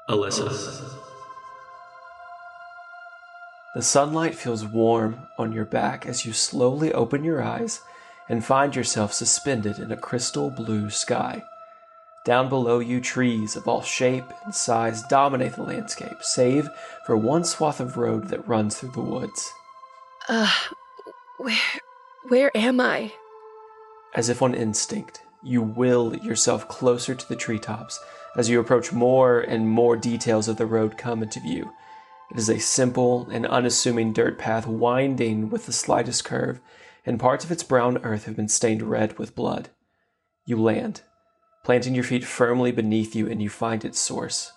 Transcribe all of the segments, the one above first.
Alissa. The sunlight feels warm on your back as you slowly open your eyes and find yourself suspended in a crystal blue sky. Down below you, trees of all shape and size dominate the landscape, save for one swath of road that runs through the woods. Where am I? As if on instinct, you will yourself closer to the treetops as you approach more and more details of the road come into view. It is a simple and unassuming dirt path winding with the slightest curve, and parts of its brown earth have been stained red with blood. You land, planting your feet firmly beneath you, and you find its source.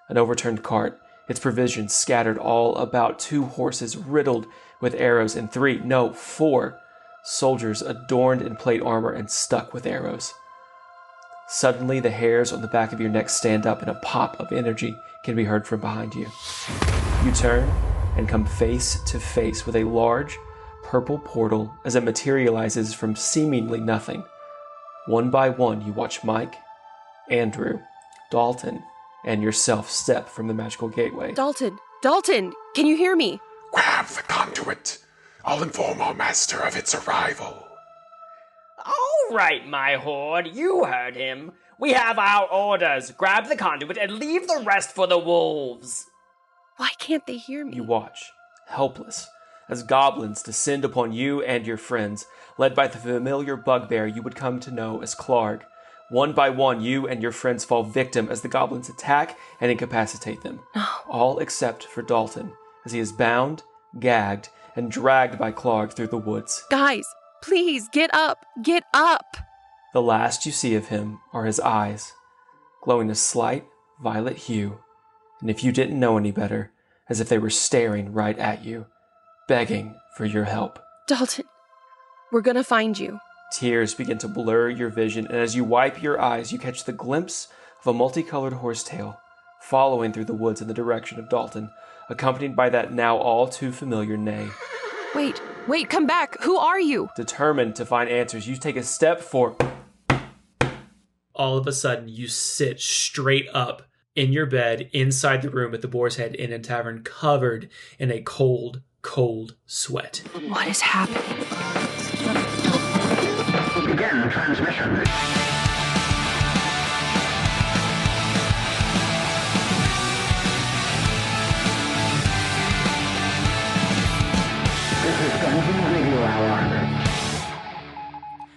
An overturned cart, its provisions scattered all about, 2 horses riddled with arrows, and 4 soldiers adorned in plate armor and stuck with arrows. Suddenly, the hairs on the back of your neck stand up, and a pop of energy can be heard from behind you. You turn and come face to face with a large, purple portal as it materializes from seemingly nothing. One by one, you watch Mike, Andrew, Dalton, and yourself step from the magical gateway. Dalton, can you hear me? Grab the conduit. I'll inform our master of its arrival. All right, my horde, you heard him. We have our orders. Grab the conduit and leave the rest for the wolves. Why can't they hear me? You watch, helpless, as goblins descend upon you and your friends, led by the familiar bugbear you would come to know as Clark. One by one, you and your friends fall victim as the goblins attack and incapacitate them. All except for Dalton, as he is bound, gagged, and dragged by Clark through the woods. Guys, please, get up! Get up! The last you see of him are his eyes, glowing a slight violet hue, and if you didn't know any better, as if they were staring right at you, begging for your help. Dalton, we're gonna find you. Tears begin to blur your vision, and as you wipe your eyes, you catch the glimpse of a multicolored horsetail following through the woods in the direction of Dalton, accompanied by that now all too familiar neigh. Wait, come back! Who are you? Determined to find answers, you take a step forward. All of a sudden, you sit straight up in your bed inside the room at the Boar's Head Inn and Tavern, covered in a cold, cold sweat. What is happening? Begin transmission. This is Dungeon Radio Hour.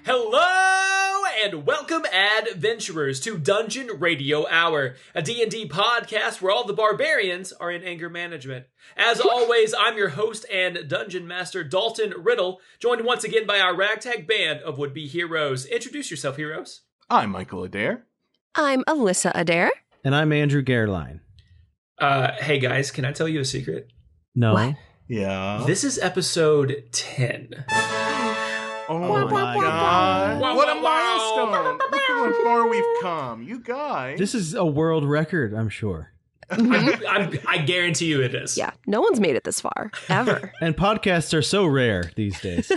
Hello and welcome, adventurers, to Dungeon Radio Hour, a D&D podcast where all the barbarians are in anger management. As always, I'm your host and dungeon master, Dalton Riddle, joined once again by our ragtag band of would-be heroes. Introduce yourself, heroes. I'm Michael Adair. I'm Alissa Adair. And I'm Andrew Gerline. Hey guys, can I tell you a secret? No. What? Yeah. This is episode 10. Oh my god. What a milestone. Look at how far we've come. You guys. This is a world record, I'm sure. I guarantee you it is. Yeah, no one's made it this far, ever. And podcasts are so rare these days.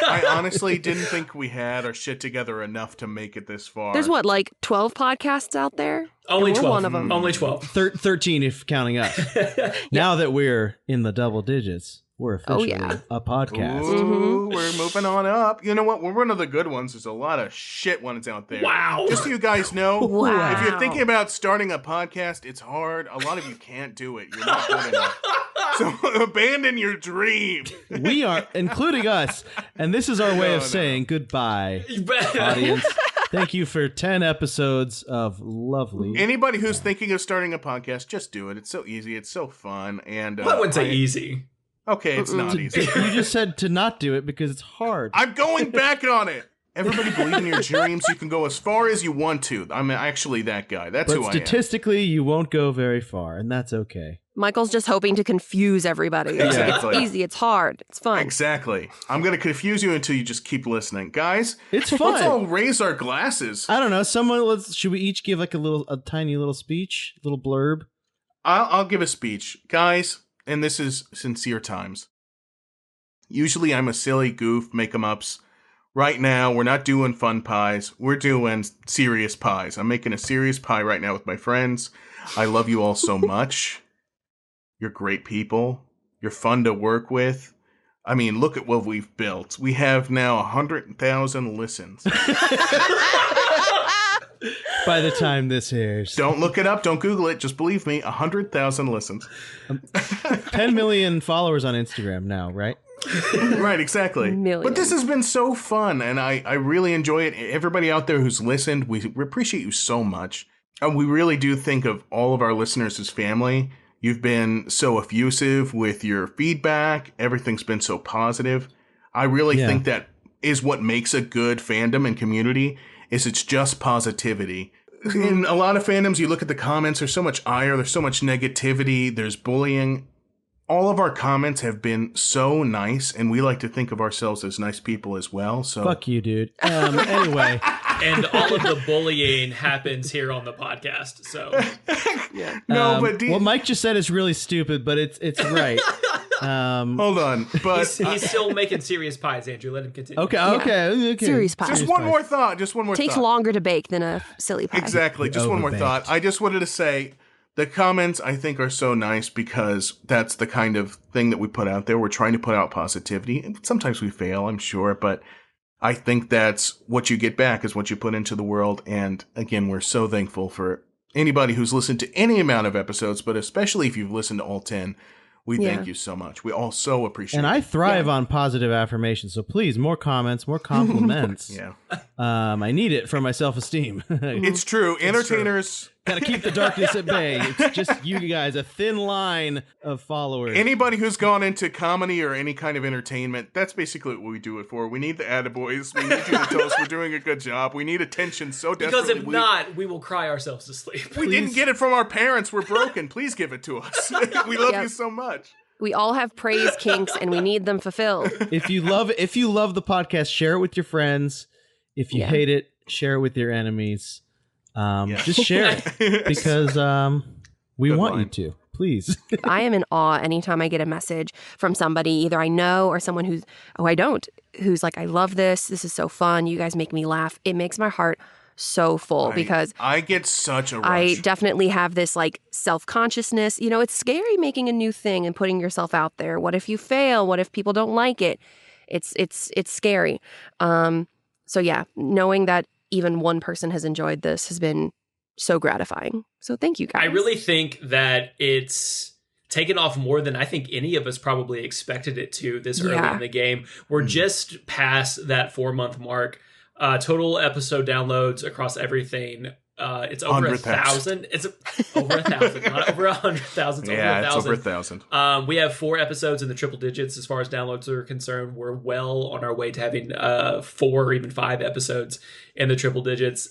I honestly didn't think we had our shit together enough to make it this far. There's what, like 12 podcasts out there? Only And we're 12. one of them. Only 12. 13 if counting us. Now that we're in the double digits, we're officially a podcast. Ooh, we're moving on up. You know what? We're one of the good ones. There's a lot of shit ones out there. Wow. Just so you guys know, Wow. if you're thinking about starting a podcast, it's hard. A lot of you can't do it. You're not good enough. So abandon your dream. We are, including us, and this is our way of saying goodbye, audience. Thank you for 10 episodes of lovely. Anybody who's thinking of starting a podcast, just do it. It's so easy. It's so fun. And I wouldn't say easy. Okay, it's not easy. You just said to not do it because it's hard. I'm going back on it. Everybody believe in your dreams. You can go as far as you want to. I'm actually that guy. That's who I am. But statistically, you won't go very far, and that's okay. Michael's just hoping to confuse everybody. Exactly. It's easy, it's hard, it's fun. Exactly. I'm going to confuse you until you just keep listening. Guys, It's fun. let's all raise our glasses. I don't know. Should we each give like a tiny little speech, a little blurb? I'll give a speech. Guys, and this is sincere times. Usually I'm a silly goof, make-em-ups, right now, we're not doing fun pies. We're doing serious pies. I'm making a serious pie right now with my friends. I love you all so much. You're great people. You're fun to work with. I mean, look at what we've built. We have now 100,000 listens. By the time this airs. Don't look it up. Don't Google it. Just believe me. 100,000 listens. 10 million followers on Instagram now, right? Right, exactly. Million. But this has been so fun, and I really enjoy it. Everybody out there who's listened, we appreciate you so much. And we really do think of all of our listeners as family. You've been so effusive with your feedback. Everything's been so positive. I really think that is what makes a good fandom and community, is it's just positivity. In a lot of fandoms, you look at the comments, there's so much ire, there's so much negativity, there's bullying. All of our comments have been so nice, and we like to think of ourselves as nice people as well. So fuck you, dude. Anyway. And all of the bullying happens here on the podcast. So no, but what Mike just said is really stupid, but it's right. Hold on, but he's still making serious pies, Andrew. Let him continue. Okay. Serious pie. Just one more thought. Takes longer to bake than a silly pie. Exactly. Just one more thought. I just wanted to say the comments, I think, are so nice because that's the kind of thing that we put out there. We're trying to put out positivity, and sometimes we fail, I'm sure, but I think that's what you get back is what you put into the world. And again, we're so thankful for anybody who's listened to any amount of episodes, but especially if you've listened to all 10. We thank you so much. We all so appreciate it. And I thrive on positive affirmation, so please, more comments, more compliments. I need it for my self-esteem. It's true. Entertainers... Gotta keep the darkness at bay. It's just you guys, a thin line of followers. Anybody who's gone into comedy or any kind of entertainment, that's basically what we do it for. We need the attaboys. We need you to tell us we're doing a good job. We need attention so desperately. Because if not, we will cry ourselves to sleep. We didn't get it from our parents. We're broken. Please give it to us. We love you so much. We all have praise kinks, and we need them fulfilled. If you love the podcast, share it with your friends. If you hate it, share it with your enemies. Just share it because we want you to. Please. I am in awe anytime I get a message from somebody, either I know or someone I don't, who's like, I love this. This is so fun. You guys make me laugh. It makes my heart so full because I get such a rush. I definitely have this like self-consciousness. You know, it's scary making a new thing and putting yourself out there. What if you fail? What if people don't like it? It's scary. So yeah, knowing that even one person has enjoyed this has been so gratifying. So thank you, guys. I really think that it's taken off more than I think any of us probably expected it to this early in the game. We're just past that 4-month mark. Total episode downloads across everything. It's over 1,000. It's over 1,000, not over 100,000. It's over 1,000. It's over 1,000. We have 4 episodes in the triple digits as far as downloads are concerned. We're well on our way to having 4 or even 5 episodes in the triple digits.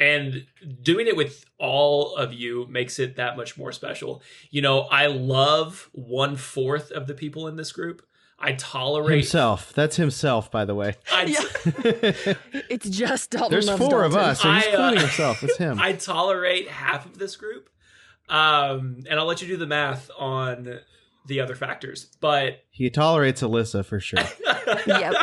And doing it with all of you makes it that much more special. You know, I love 1/4 of the people in this group. I tolerate himself. That's himself, by the way. It's just Dalton. There's 4 of us, so he's including himself. It's him. I tolerate half of this group, and I'll let you do the math on the other factors. But he tolerates Alissa for sure. Yep.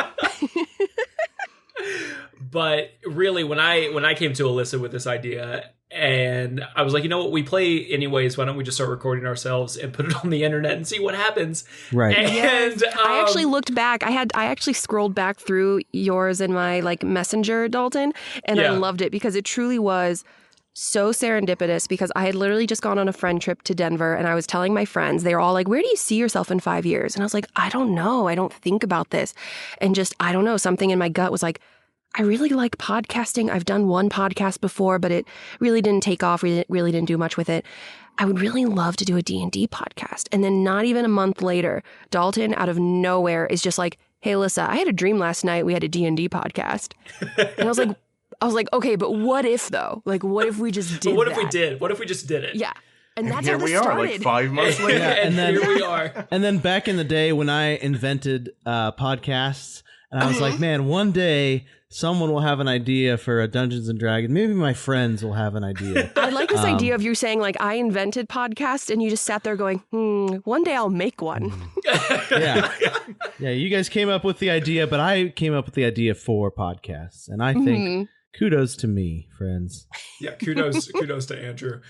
But really, when I came to Alissa with this idea, and I was like, you know what, we play anyways. Why don't we just start recording ourselves and put it on the internet and see what happens? Right. And I actually looked back. I actually scrolled back through yours in my like messenger, Dalton, and I loved it because it truly was so serendipitous. Because I had literally just gone on a friend trip to Denver, and I was telling my friends, they were all like, "Where do you see yourself in 5 years?" And I was like, "I don't know. I don't think about this," and just I don't know. Something in my gut was like, I really like podcasting. I've done one podcast before, but it really didn't take off. Really didn't do much with it. I would really love to do a D&D podcast. And then not even a month later, Dalton out of nowhere is just like, "Hey, Alissa, I had a dream last night. We had a D&D podcast." And I was like, okay, but what if though? Like, what if we just did What if we did? What if we just did it? Yeah. And that's here how this we are, started. like 5 months later. and then here we are. And then back in the day when I invented podcasts, and I was like, man, one day someone will have an idea for a Dungeons and Dragons. Maybe my friends will have an idea. I like this idea of you saying, like, I invented podcasts, and you just sat there going, one day I'll make one. Yeah. Yeah, you guys came up with the idea, but I came up with the idea for podcasts. And I think kudos to me, friends. Yeah, kudos to Andrew.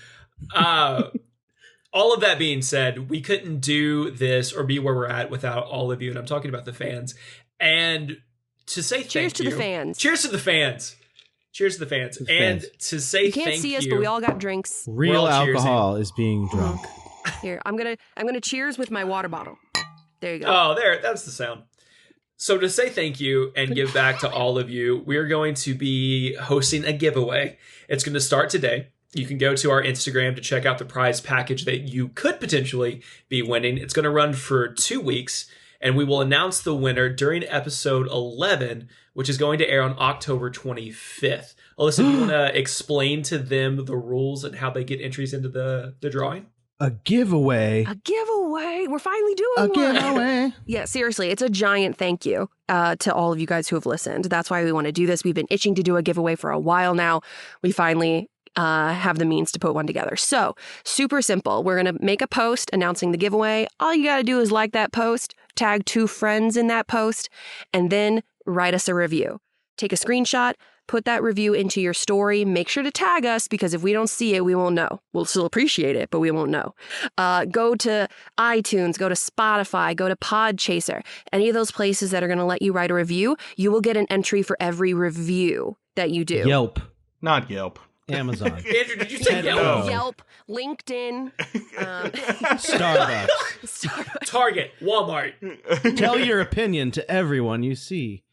All of that being said, we couldn't do this or be where we're at without all of you, and I'm talking about the fans. And to say cheers thank you. To the fans. Cheers to the fans. Cheers to the fans. To the and fans. To say thank you. You can't see us, but we all got drinks. Real alcohol is being drunk. Here, I'm gonna cheers with my water bottle. There you go. Oh, there. That's the sound. So to say thank you and give back to all of you, we're going to be hosting a giveaway. It's going to start today. You can go to our Instagram to check out the prize package that you could potentially be winning. It's going to run for 2 weeks, and we will announce the winner during episode 11, which is going to air on October 25th. Alyssa, do you want to explain to them the rules and how they get entries into the drawing? A giveaway. A giveaway. We're finally doing a one. Giveaway. Yeah, seriously, it's a giant thank you to all of you guys who have listened. That's why we want to do this. We've been itching to do a giveaway for a while now. We finally have the means to put one together. So, super simple. We're going to make a post announcing the giveaway. All you got to do is like that post, tag 2 friends in that post, and then write us a review. Take a screenshot, put that review into your story. Make sure to tag us, because if we don't see it, we won't know. We'll still appreciate it, but we won't know. Go to iTunes, go to Spotify, go to Podchaser. Any of those places that are going to let you write a review, you will get an entry for every review that you do. Yelp. Not Yelp. Amazon. Andrew, did you say Yelp? No. Yelp, LinkedIn, Starbucks. Target, Walmart. Tell your opinion to everyone you see.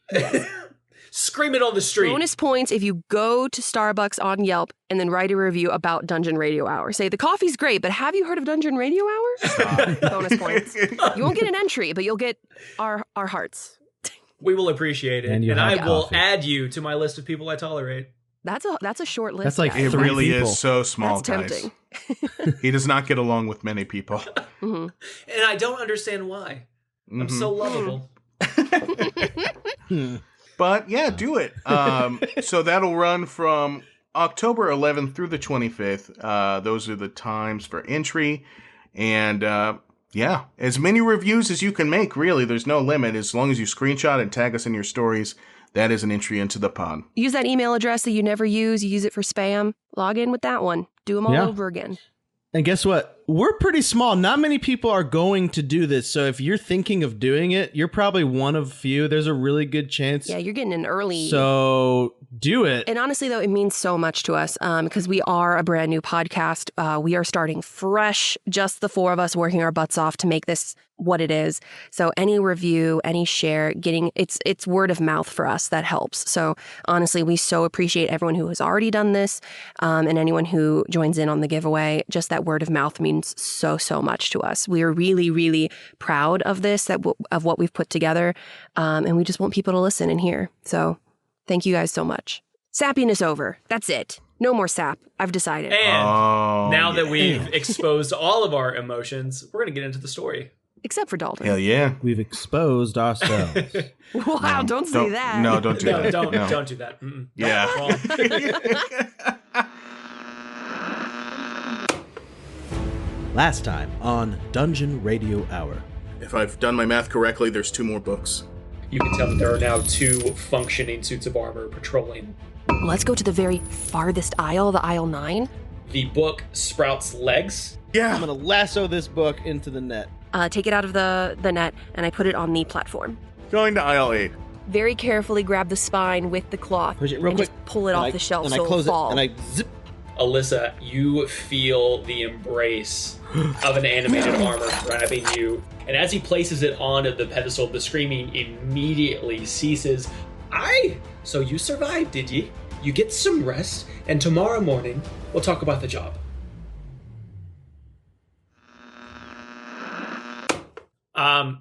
Scream it on the street. Bonus points if you go to Starbucks on Yelp and then write a review about Dungeon Radio Hour. Say, the coffee's great, but have you heard of Dungeon Radio Hour? Bonus points. You won't get an entry, but you'll get our hearts. We will appreciate it. And I will add you to my list of people I tolerate. That's a short list. That's like guys. It really people. is so small, That's guys. tempting. He does not get along with many people. Mm-hmm. And I don't understand why. I'm so lovable. But yeah, do it. So that'll run from October 11th through the 25th. Those are the times for entry. And yeah, as many reviews as you can make, really. There's no limit. As long as you screenshot and tag us in your stories, that is an entry into the pod. Use that email address that you never use. You use it for spam. Log in with that one. Do them all over again. And guess what? We're pretty small. Not many people are going to do this. So if you're thinking of doing it, you're probably one of few. There's a really good chance. Yeah, you're getting an early. So do it. And honestly, though, it means so much to us because we are a brand new podcast. We are starting fresh, just the 4 of us working our butts off to make this what it is. So any review, any share, it's word of mouth for us that helps. So honestly, we so appreciate everyone who has already done this and anyone who joins in on the giveaway. Just that word of mouth means so much to us. We are really, really proud of this, of what we've put together. And we just want people to listen and hear. So thank you guys so much. Sappiness over. That's it. No more sap. I've decided. And now that we've exposed all of our emotions, we're going to get into the story. Except for Dalton. Hell yeah. We've exposed ourselves. Wow, don't say that. No, don't do that. Don't do that. Mm-mm. Yeah. Last time on Dungeon Radio Hour. If I've done my math correctly, there's 2 more books. You can tell that there are now 2 functioning suits of armor patrolling. Let's go to the very farthest aisle, the aisle 9. The book sprouts legs. Yeah. I'm going to lasso this book into the net. Take it out of the net, and I put it on the platform. Going to aisle 8. Very carefully grab the spine with the cloth Push it real and quick. just pull it off the shelf and so I close it'll fall. it, and I zip. Alyssa, you feel the embrace of an animated armor grabbing you, and as he places it on the pedestal, the screaming immediately ceases. Aye, so you survived, did ye? You get some rest, and tomorrow morning we'll talk about the job.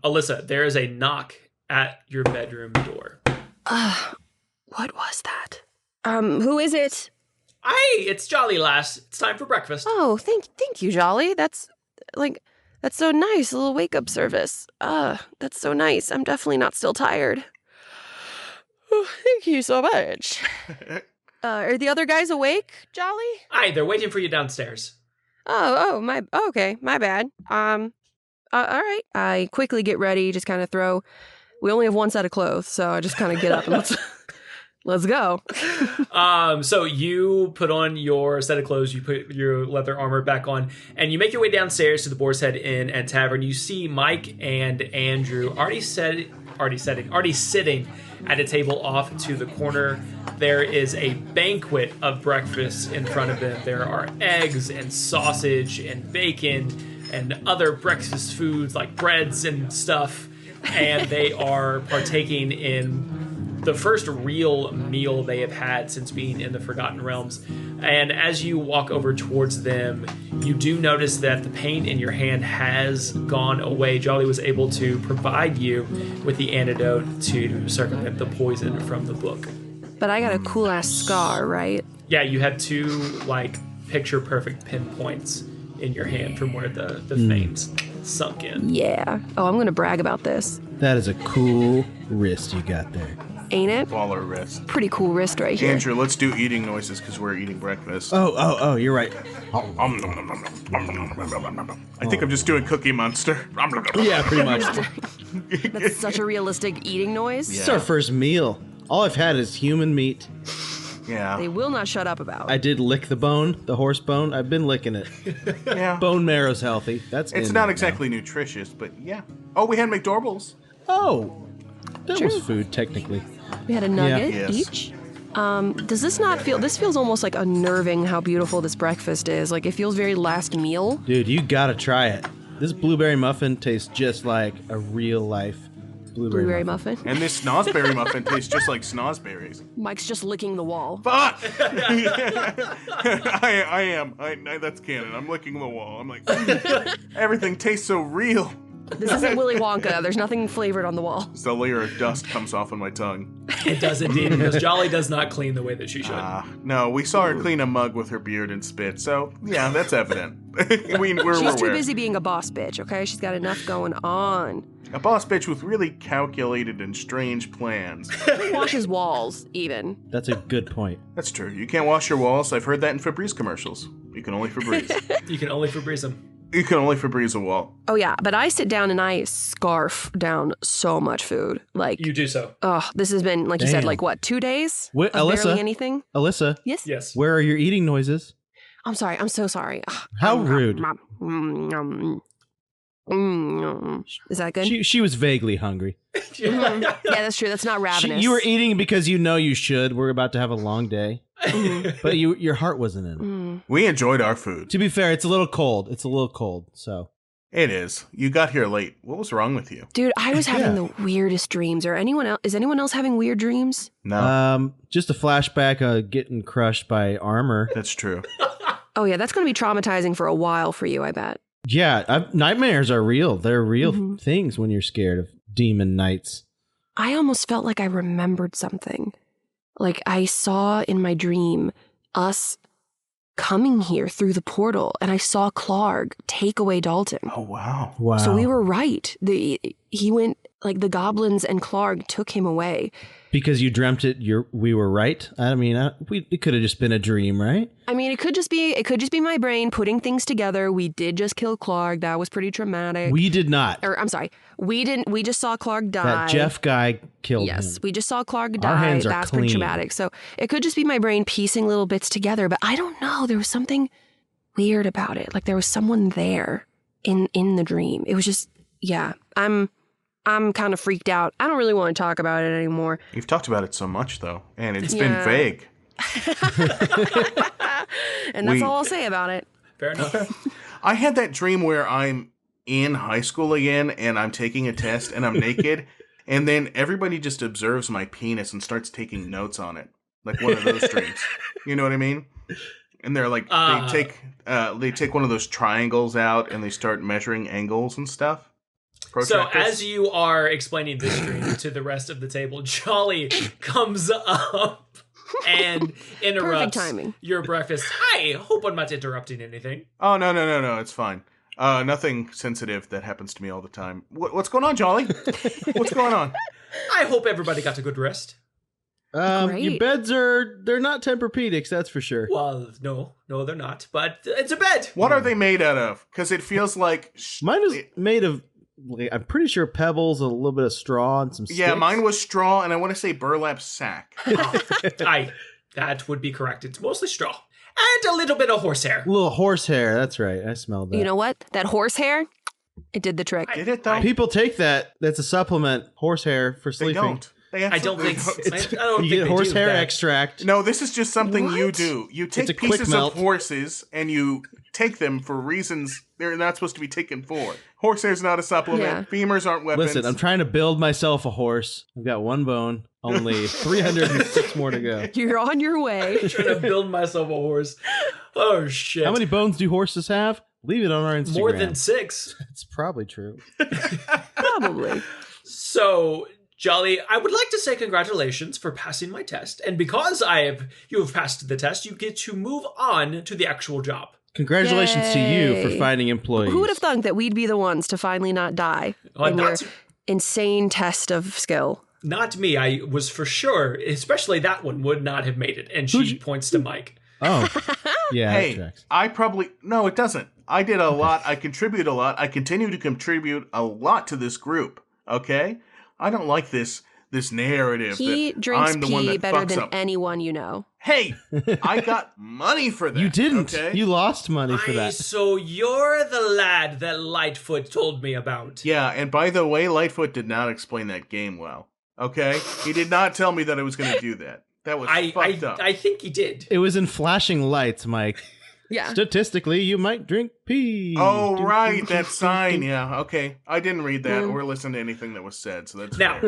Alyssa, there is a knock at your bedroom door. What was that? Who is it? Aye, it's Jolly Lass. It's time for breakfast. Oh, thank you, Jolly. That's so nice. A little wake-up service. That's so nice. I'm definitely not still tired. Oh, thank you so much. Are the other guys awake, Jolly? Aye, they're waiting for you downstairs. Okay, my bad. All right. I quickly get ready, just kind of throw. We only have one set of clothes, so I just kind of get up and let's go. So you put on your set of clothes, you put your leather armor back on, and you make your way downstairs to the Boar's Head Inn and Tavern. You see Mike and Andrew already sitting at a table off to the corner. There is a banquet of breakfast in front of them. There are eggs and sausage and bacon and other breakfast foods like breads and stuff. And they are partaking in the first real meal they have had since being in the Forgotten Realms. And as you walk over towards them, you do notice that the pain in your hand has gone away. Jolly was able to provide you with the antidote to circumvent the poison from the book. But I got a cool-ass scar, right? Yeah, you have 2, like, picture-perfect pinpoints in your hand from where the veins sunk in. Yeah. Oh, I'm going to brag about this. That is a cool wrist you got there. Ain't it? Baller wrist. Pretty cool wrist right here. Andrew, let's do eating noises because we're eating breakfast. Oh, you're right. I think I'm just doing Cookie Monster. Yeah, pretty much. That's such a realistic eating noise. This is our first meal. All I've had is human meat. Yeah. They will not shut up about. I did lick the bone, the horse bone. I've been licking it. Yeah. Bone marrow's healthy. It's not exactly nutritious, but yeah. Oh, we had McDorballs. Oh, that was food technically. We had a nugget Yes. each. Does this not feel... This feels almost like unnerving how beautiful this breakfast is. Like, it feels very last meal. Dude, you gotta try it. This blueberry muffin tastes just like a real-life blueberry muffin. muffin. And this snozberry muffin tastes just like snozberries. Mike's just licking the wall. Fuck! I am. That's canon. I'm licking the wall. I'm like, everything tastes so real. This isn't Willy Wonka. There's nothing flavored on the wall. So a layer of dust comes off on my tongue. It does indeed, because Jolly does not clean the way that she should. No, we saw her clean a mug with her beard and spit, so yeah, that's evident. we're She's too aware. busy being a boss bitch, okay? She's got enough going on. A boss bitch with really calculated and strange plans. Washes walls, even. That's a good point. That's true. You can't wash your walls. I've heard that in Febreze commercials. You can only Febreze. You can only Febreze them. You can only Febreze a wall. Oh, yeah, but I sit down and I scarf down so much food. Like, You do so. this has been, like you said, Damn. like, what, 2 days? What, of Alissa? barely anything? Alyssa, Yes? Yes. where are your eating noises? I'm sorry. I'm so sorry. How rude. Is that good? She was vaguely hungry. Yeah, that's true. That's not ravenous. You were eating because you know you should. We're about to have a long day. But your heart wasn't in it. We enjoyed our food. To be fair, it's a little cold. So It is. You got here late. What was wrong with you? Dude, I was having the weirdest dreams. Or anyone else? Is anyone else having weird dreams? No. Just a flashback of getting crushed by armor. That's true. Oh yeah, that's going to be traumatizing for a while for you, I bet. Yeah, nightmares are real. They're real things when you're scared of demon knights. I almost felt like I remembered something. Like I saw in my dream us coming here through the portal, and I saw Clark take away Dalton. Oh, wow. Wow. So we were right. He went, like, the goblins and Clark took him away. Because you dreamt it, we were right? I mean, it could have just been a dream, right? I mean, it could just be my brain putting things together. We did just kill Clark. That was pretty traumatic. We did not. Or, I'm sorry. We didn't. We just saw Clark die. That Jeff guy killed him. Yes, we just saw Clark die. Our hands are That's clean. pretty traumatic. So it could just be my brain piecing little bits together. But I don't know. There was something weird about it. Like there was someone there in the dream. It was just, yeah. I'm kind of freaked out. I don't really want to talk about it anymore. You've talked about it so much, though, and it's been vague. And that's all I'll say about it. Fair enough. I had that dream where I'm in high school again, and I'm taking a test, and I'm naked, and then everybody just observes my penis and starts taking notes on it. Like one of those dreams. You know what I mean? And they're like, they take one of those triangles out, and they start measuring angles and stuff. So as you are explaining this dream to the rest of the table, Jolly comes up and interrupts your breakfast. I hope I'm not interrupting anything. Oh, no, it's fine. Nothing sensitive that happens to me all the time. What's going on, Jolly? What's going on? I hope everybody got a good rest. Great. Your beds they're not Tempur-Pedics, that's for sure. Well, no, they're not. But it's a bed. What are they made out of? Because it feels like... Mine is made of, I'm pretty sure pebbles, a little bit of straw, and some sticks. Yeah, mine was straw, and I want to say burlap sack. That would be correct. It's mostly straw. And a little bit of horsehair. A little horsehair, that's right. I smelled that. You know what? That horsehair, it did the trick. Did it, though? People take that. That's a supplement, horsehair, for sleeping. They don't. I don't think you get horsehair extract. No, this is just something you do. You take pieces of horses and you take them for reasons they're not supposed to be taken for. Horsehair's not a supplement. Yeah. Femurs aren't weapons. Listen, I'm trying to build myself a horse. I've got one bone. Only 306 more to go. You're on your way. Trying to build myself a horse. Oh, shit. How many bones do horses have? Leave it on our Instagram. More than 6. It's probably true. Probably. So... Jolly, I would like to say congratulations for passing my test, and because you have passed the test, you get to move on to the actual job. Congratulations to you for finding employees. Who would have thunk that we'd be the ones to finally not die in your insane test of skill? Not me. I was for sure, especially that one would not have made it, and she points to Mike. Oh, yeah. Hey, no, it doesn't. I did a lot. I contribute a lot. I continue to contribute a lot to this group. Okay. I don't like this narrative. He that drinks I'm the pee one that better fucks than up. anyone you know. Hey, I got money for that. You didn't. Okay? You lost money for that. So you're the lad that Lightfoot told me about. Yeah, and by the way, Lightfoot did not explain that game well. Okay? He did not tell me that I was going to do that. That was fucked up. I think he did. It was in flashing lights, Mike. Yeah. Statistically, you might drink pee. Oh, right, that sign. Yeah, okay. I didn't read that or listen to anything that was said, so that's now.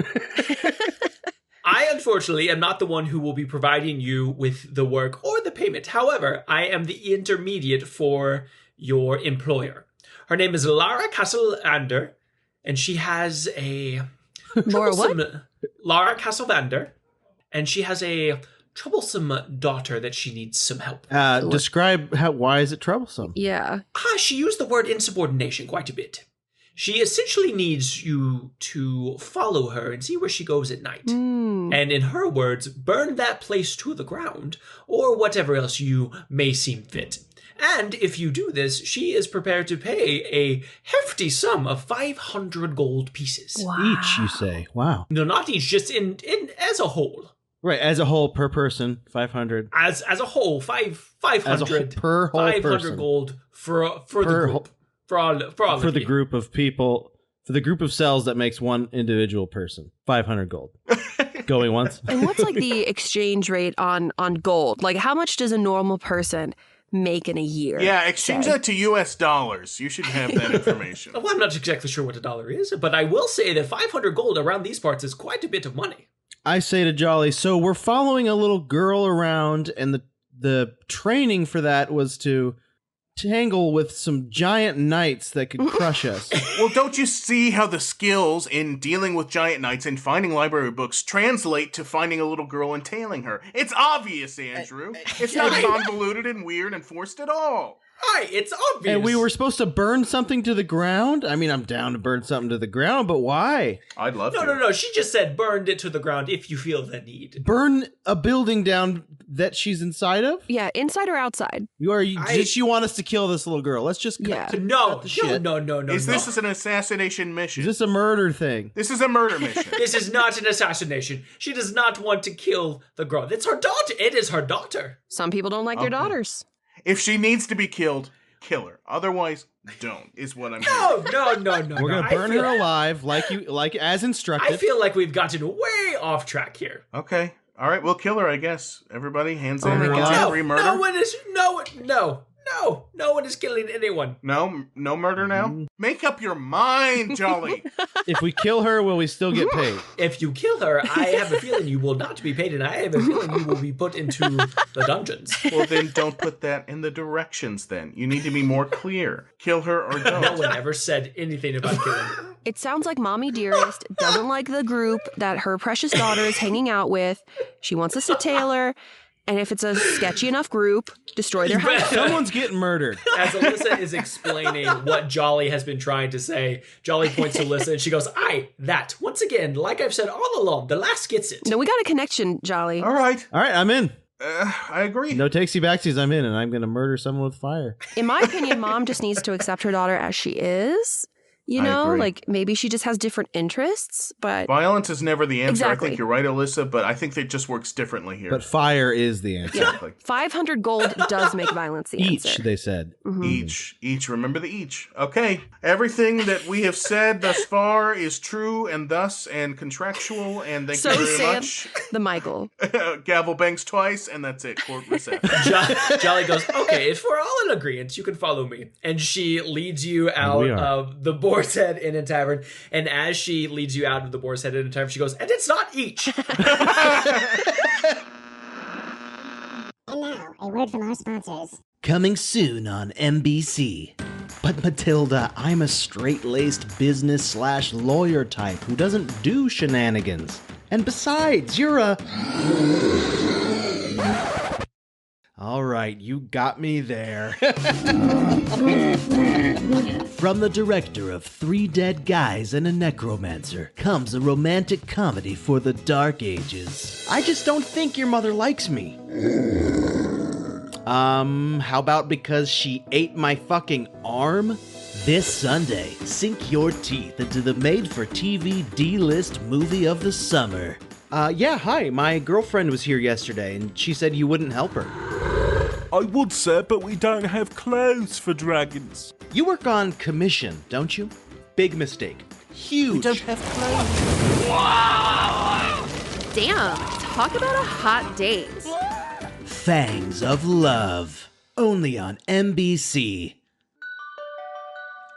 I, unfortunately, am not the one who will be providing you with the work or the payment. However, I am the intermediate for your employer. Her name is Lara Castlevanders, and she has a... Laura what? Lara Castlevanders, and she has a... troublesome daughter that she needs some help. Describe why is it troublesome? Yeah. She used the word insubordination quite a bit. She essentially needs you to follow her and see where she goes at night. And in her words, burn that place to the ground, or whatever else you may seem fit. And if you do this, she is prepared to pay a hefty sum of 500 gold pieces. Wow. Each, you say? Wow. No, not each, just in as a whole. Right, as a whole, per person, 500. As a whole, 500 as a per whole 500 person. Gold for the group. For all for of the you. group of people, for the group of cells that makes one individual person. 500 gold. Going once. And what's like the exchange rate on gold? Like how much does a normal person make in a year? Yeah, exchange that to US dollars. You should have that information. Well, I'm not exactly sure what a dollar is, but I will say that 500 gold around these parts is quite a bit of money. I say to Jolly, so we're following a little girl around, and the training for that was to tangle with some giant knights that could crush us. Well, don't you see how the skills in dealing with giant knights and finding library books translate to finding a little girl and tailing her? It's obvious, Andrew. It's not convoluted and weird and forced at all. Hi, it's obvious. And we were supposed to burn something to the ground? I mean, I'm down to burn something to the ground, but why? I'd love to. No. She just said burned it to the ground if you feel the need. Burn a building down that she's inside of? Yeah, inside or outside? Did she want us to kill this little girl? Let's just No. Is this an assassination mission? Is this a murder thing? This is a murder mission. This is not an assassination. She does not want to kill the girl. It's her daughter. It is her daughter. Some people don't like their daughters. If she needs to be killed, kill her. Otherwise, don't, is what I'm hearing. No. We're going to burn her alive like as instructed. I feel like we've gotten way off track here. Okay. All right, we'll kill her, I guess. Everybody, hands in. No murder. No one is killing anyone. No murder now? Make up your mind, Jolly. If we kill her, will we still get paid? If you kill her, I have a feeling you will not be paid, and I have a feeling you will be put into the dungeons. Well, then don't put that in the directions, then. You need to be more clear. Kill her or don't. No one ever said anything about killing her. It sounds like Mommy Dearest doesn't like the group that her precious daughter is hanging out with. She wants us to tail her. And if it's a sketchy enough group, destroy their house. Someone's getting murdered. As Alissa is explaining what Jolly has been trying to say, Jolly points to Alissa and she goes, "Aye, that. Once again, like I've said all along, the lass gets it." No, we got a connection, Jolly. All right, I'm in. I agree. No takesy backsies, I'm in, and I'm going to murder someone with fire. In my opinion, mom just needs to accept her daughter as she is. You know, agree. like maybe she just has different interests, but Violence is never the answer. Exactly. I think you're right, Alissa, but I think it just works differently here. But fire is the answer. Exactly. 500 gold does make violence the Each, answer. they said. Each. Remember the each. Okay. Everything that we have said thus far is true and thus and contractual, and thank you very much. The Michael. Gavel bangs twice, and that's it. Court recess. Jolly goes, "Okay, if we're all in agreement, you can follow me." And she leads you out of the Boar's Head Inn and Tavern. And as she leads you out of the Boar's Head Inn and Tavern, she goes, "And it's not each." And now, a word from our sponsors. Coming soon on NBC. But Matilda, I'm a straight-laced business/lawyer type who doesn't do shenanigans. And besides, you're a... All right, you got me there. From the director of 3 Dead Guys and a Necromancer comes a romantic comedy for the Dark Ages. I just don't think your mother likes me. How about because she ate my fucking arm? This Sunday, sink your teeth into the made-for-TV D-list movie of the summer. Hi, my girlfriend was here yesterday, and she said you wouldn't help her. I would, sir, but we don't have clothes for dragons. You work on commission, don't you? Big mistake. Huge. We don't have clothes. Damn, talk about a hot date. Fangs of Love. Only on NBC.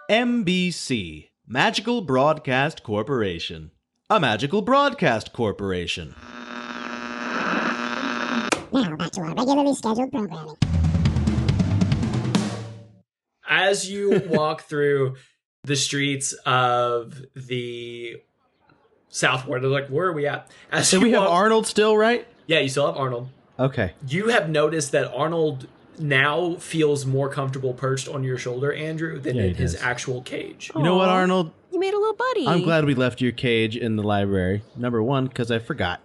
NBC. Magical Broadcast Corporation. A magical broadcast corporation. Now, back to our regularly scheduled programming. As you walk through the streets of the South Ward, they're like, "Where are we at?" So we have Arnold still, right? Yeah, you still have Arnold. Okay. You have noticed that Arnold now feels more comfortable perched on your shoulder, Andrew, than in his actual cage. You know what, Arnold? You made a little buddy. I'm glad we left your cage in the library. Number 1, because I forgot.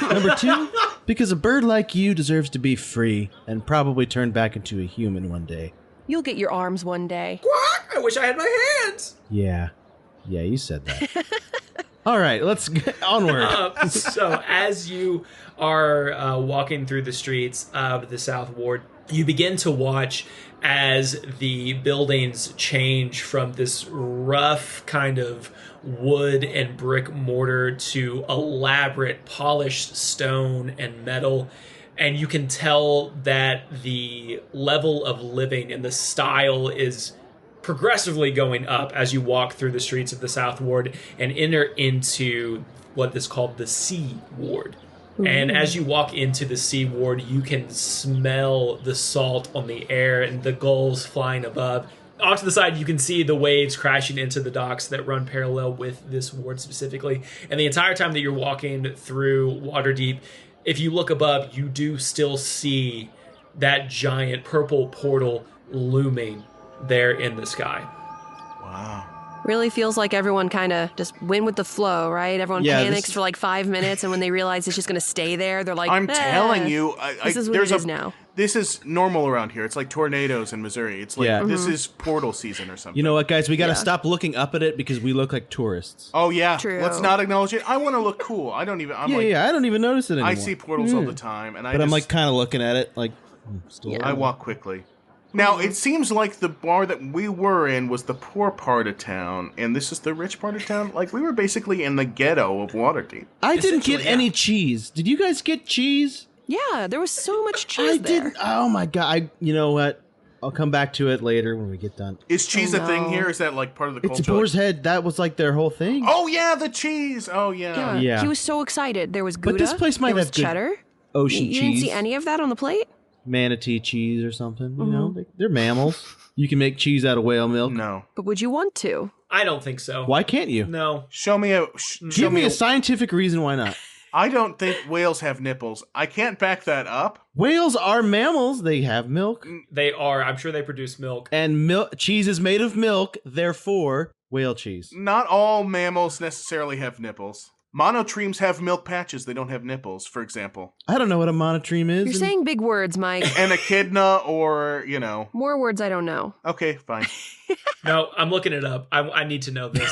Number 2, because a bird like you deserves to be free and probably turn back into a human one day. You'll get your arms one day. What? I wish I had my hands. Yeah, you said that. All right, let's get onward. So as you are walking through the streets of the South Ward, you begin to watch as the buildings change from this rough kind of wood and brick mortar to elaborate polished stone and metal. And you can tell that the level of living and the style is progressively going up as you walk through the streets of the South Ward and enter into what is called the Sea Ward. And as you walk into the Sea Ward, you can smell the salt on the air and the gulls flying above. Off to the side, you can see the waves crashing into the docks that run parallel with this ward specifically. And the entire time that you're walking through Waterdeep, if you look above, you do still see that giant purple portal looming there in the sky. Wow. Really feels like everyone kind of just went with the flow, right? Everyone panics for like 5 minutes, and when they realize it's just going to stay there, they're like, I'm telling you, this is what it is now. This is normal around here. It's like tornadoes in Missouri. It's like this is portal season or something. You know what, guys? We got to stop looking up at it because we look like tourists. Oh, yeah. True. Let's not acknowledge it. I want to look cool. I don't even... I don't even notice it anymore. I see portals all the time. But I'm like kind of looking at it like... I walk quickly. Now, it seems like the bar that we were in was the poor part of town, and this is the rich part of town. Like, we were basically in the ghetto of Waterdeep. I didn't get any cheese. Did you guys get cheese? Yeah, there was so much cheese there. Didn't. Oh, my God. You know what? I'll come back to it later when we get done. Is cheese a thing here? Is that, like, part of the culture? It's a Boar's Head. That was, like, their whole thing. Oh, yeah, the cheese. Oh, yeah. He was so excited. There was Gouda. But this place might have good cheddar. Ocean cheese. You didn't see any of that on the plate? Manatee cheese or something. You know, they're mammals. You can make cheese out of whale milk. No. But would you want to? I don't think so. Why can't you? No. Show me a... Give me a scientific reason why not. I don't think whales have nipples. I can't back that up. Whales are mammals. They have milk. They are. I'm sure they produce milk. And cheese is made of milk, therefore, whale cheese. Not all mammals necessarily have nipples. Monotremes have milk patches. They don't have nipples, for example. I don't know what a monotreme is. You're saying big words, Mike. An echidna or, More words I don't know. Okay, fine. No, I'm looking it up. I need to know this.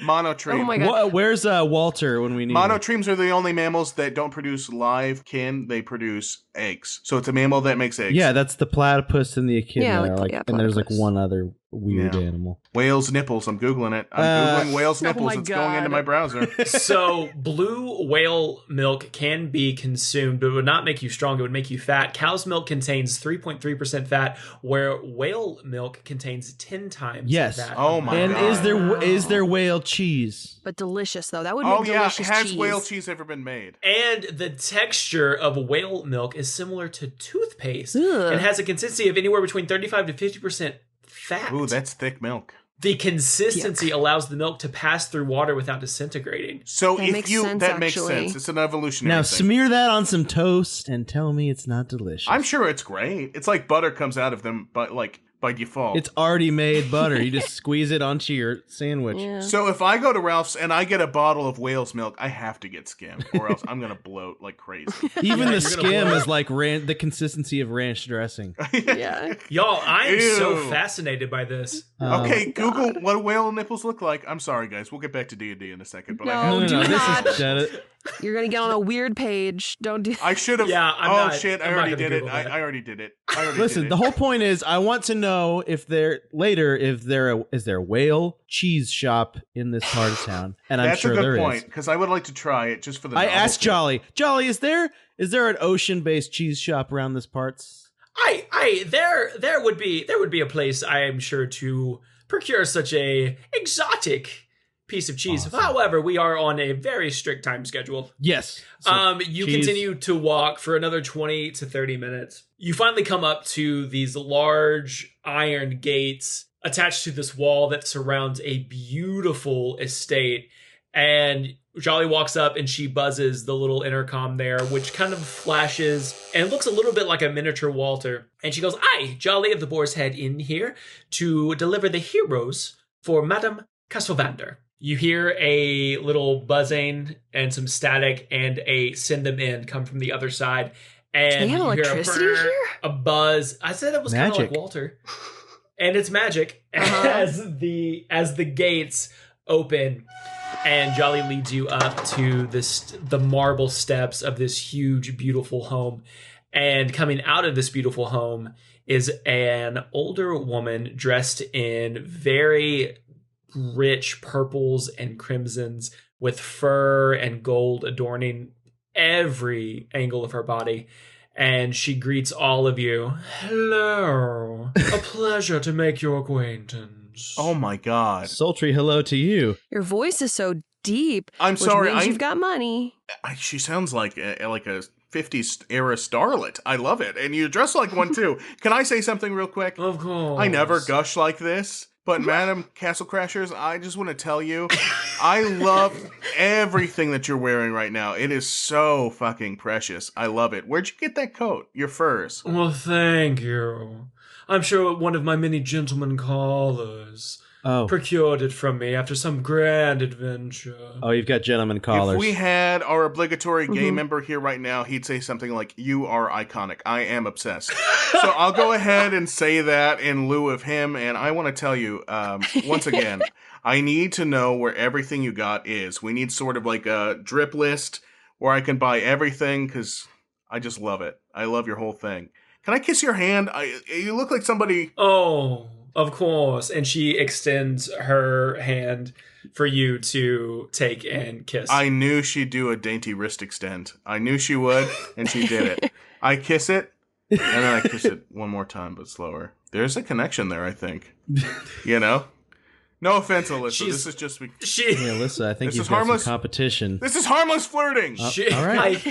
Monotreme. Oh my God. Where's Walter when we need him? Monotremes are the only mammals that don't produce live kin. They produce eggs. So it's a mammal that makes eggs. Yeah, that's the platypus and the echidna. Yeah, and there's like platypus. one other weird animal. Whales nipples. I'm Googling it. I'm Googling whales nipples. my It's going into God. my browser. So blue whale milk can be consumed, but it would not make you strong. It would make you fat. Cow's milk contains 3.3% fat, where whale milk contains 10 times Yes. that. Oh my And God. is there whale cheese? But delicious, though. That would make Oh yeah, delicious has cheese. whale cheese ever been made? And the texture of whale milk is similar to toothpaste Ugh. and has a consistency of anywhere between 35 to 50% fat. Ooh, that's thick milk. The consistency allows the milk to pass through water without disintegrating. So That makes sense, that makes actually. sense. It's an evolutionary Now thing. smear that on some toast and tell me it's not delicious. I'm sure it's great. It's like butter comes out of them, but like by default. It's already made butter. You just squeeze it onto your sandwich. Yeah. So if I go to Ralph's and I get a bottle of whale's milk, I have to get skim, or else I'm gonna bloat like crazy. Even the you're gonna skim blow is like the consistency of ranch dressing. Yeah. Y'all, I am so Ew. fascinated by this. Okay, Google what whale nipples look like. I'm sorry, guys. We'll get back to D&D in a second, but I No, have do this not. is shut it. You're going to get on a weird page. Don't do I should have. Yeah, I'm oh not- shit! I I'm not already gonna did it. Google that. I already did it. I already Listen, did the it. whole point is I want to know if there is there a whale cheese shop in this part of town, and I'm That's sure a good there point is. because I would like to try it just for the. I asked novelty. Jolly, is there an ocean-based cheese shop around this parts? There would be a place I am sure to procure such a exotic piece of cheese. Awesome. However, we are on a very strict time schedule. Yes. So You cheese- continue to walk for another 20 to 30 minutes. You finally come up to these large iron gates attached to this wall that surrounds a beautiful estate. And Jolly walks up and she buzzes the little intercom there, which kind of flashes and looks a little bit like a miniature Walter. And she goes, "I, Jolly of the Boar's Head, in here to deliver the heroes for Madame Castlevanders." You hear a little buzzing and some static and a send them in come from the other side. And They have you hear electricity brrr, here? a buzz. I said it was kind of like Magic. Walter. And it's magic as the gates open and Jolly leads you up to the marble steps of this huge, beautiful home. And coming out of this beautiful home is an older woman dressed in very rich purples and crimsons with fur and gold adorning every angle of her body. And she greets all of you. "Hello. A pleasure to make your acquaintance." Oh my god! sultry hello to you. Your voice is so deep. I'm which sorry, means you've got money. She sounds like a 50s era starlet. I love it, and you dress like one too. Can I say something real quick? Of course. I never gush like this, but Madam Castle Crashers, I just want to tell you, I love everything that you're wearing right now. It is so fucking precious. I love it. Where'd you get that coat? Your furs. Well, thank you. I'm sure one of my many gentlemen callers Oh, procured it from me after some grand adventure. you've got gentleman callers. If we had our obligatory gay member here right now, he'd say something like, "You are iconic. I am obsessed." So I'll go ahead and say that in lieu of him. And I want to tell you, once again, I need to know where everything you got is. We need sort of like a drip list where I can buy everything because I just love it. I love your whole thing. Can I kiss your hand? You look like somebody... Oh, of course. And she extends her hand for you to take and kiss. I knew she'd do a dainty wrist extend. I knew she would, and she did it. I kiss it, and then I kiss it one more time, but slower. There's a connection there, I think. You know? No offense, Alyssa. This is just... She... Hey, Alyssa, I think This you've is got harmless. some competition. This is harmless flirting! She, all right.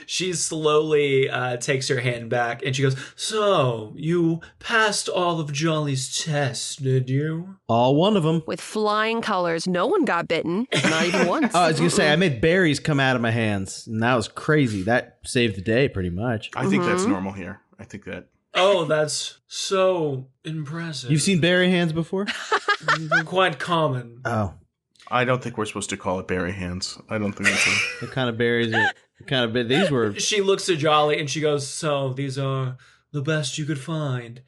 She slowly takes her hand back and she goes, "So, you passed all of Jolly's tests, did you?" All one of them. With flying colors. No one got bitten. Not even once. Oh, I was going to say, I made berries come out of my hands, and that was crazy. That saved the day, pretty much. I think that's normal here. I think that. Oh, that's so impressive. You've seen berry hands before? Quite common. Oh. I don't think we're supposed to call it berry hands. I don't think that's What kind of berries are... These were... She looks at Jolly and she goes, "So, these are the best you could find."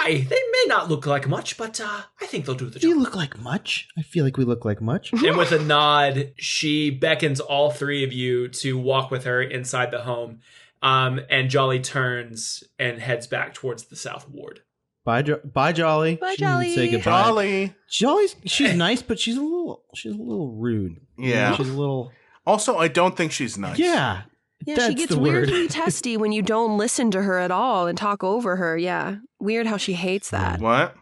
They may not look like much, but I think they'll do the job. Do you look like much? I feel like we look like much. And with a nod, she beckons all three of you to walk with her inside the home. And Jolly turns and heads back towards the south ward. Bye, Jolly. Bye, Jolly. Say goodbye. Jolly. She's nice, but she's a little rude. Yeah. She's a little... Also, I don't think she's nice. Yeah. Yeah, That's she gets the word. weirdly testy when you don't listen to her at all and talk over her. Yeah. Weird how she hates that. What?